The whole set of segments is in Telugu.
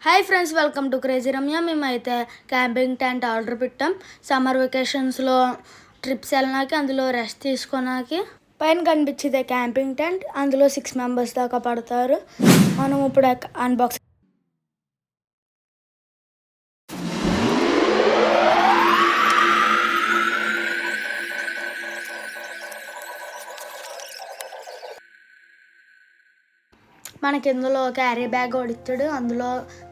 Hi friends, welcome to crazy Ramya. మేమైతే క్యాంపింగ్ టెంట్ ఆర్డర్ పెట్టాం. సమ్మర్ వెకేషన్స్లో ట్రిప్స్ వెళ్ళడానికి, అందులో రెస్ట్ తీసుకోవడానికి. పైన కనిపించేదే క్యాంపింగ్ టెంట్. అందులో 6 మెంబర్స్ దాకా పడతారు. మనం ఇప్పుడు అన్బాక్స్. మనకి ఇందులో క్యారీ బ్యాగ్ కూడా ఇచ్చాడు. అందులో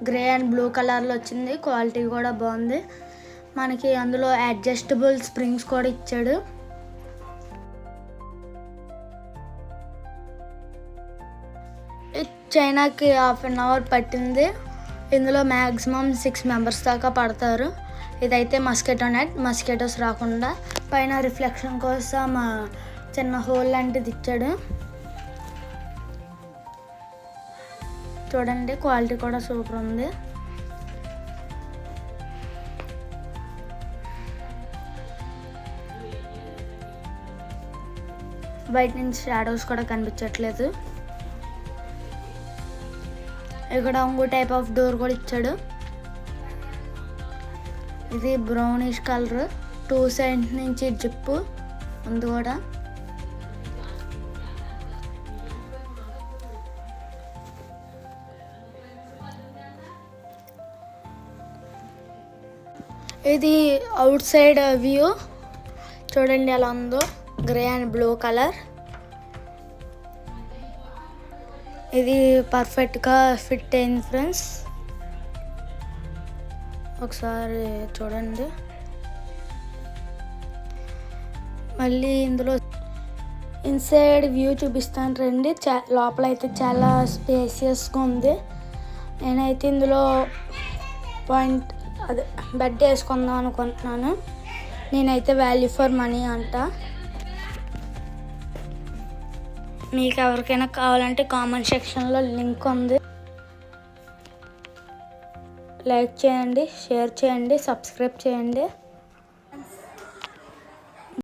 గ్రే అండ్ బ్లూ కలర్లో వచ్చింది. క్వాలిటీ కూడా బాగుంది. మనకి అందులో అడ్జస్టబుల్ స్ప్రింగ్స్ కూడా ఇచ్చాడు. చైనాకి 1/2 అవర్ పట్టింది. ఇందులో మ్యాక్సిమం 6 మెంబర్స్ దాకా పడతారు. ఇదైతే మస్కిటో నెట్, మస్కిటోస్ రాకుండా. పైన రిఫ్లెక్షన్ కోసం చిన్న హోల్ లాంటిది ఇచ్చాడు. చూడండి, క్వాలిటీ కూడా సూపర్ ఉంది. బయట నుంచి షాడోస్ కూడా కనిపించట్లేదు. ఇక్కడ ఇంకో టైప్ ఆఫ్ డోర్ కూడా ఇచ్చాడు. ఇది బ్రౌనిష్ కలర్. 2 సైడ్స్ నుంచి జిప్పు ఉంది కూడా. ఇది అవుట్ సైడ్ వ్యూ. చూడండి ఎలా ఉందో, గ్రే అండ్ బ్లూ కలర్. ఇది పర్ఫెక్ట్గా ఫిట్ అయింది ఫ్రెండ్స్. ఒకసారి చూడండి. మళ్ళీ ఇందులో ఇన్సైడ్ వ్యూ చూపిస్తాను రండి. లోపల అయితే చాలా స్పేసియస్గా ఉంది. నేనైతే ఇందులో బెడ్ వేసుకుందాం అనుకుంటున్నాను. నేనైతే వాల్యూ ఫర్ మనీ అంట. మీకు ఎవరికైనా కావాలంటే కామెంట్ సెక్షన్లో లింక్ ఉంది. లైక్ చేయండి, షేర్ చేయండి, సబ్స్క్రైబ్ చేయండి.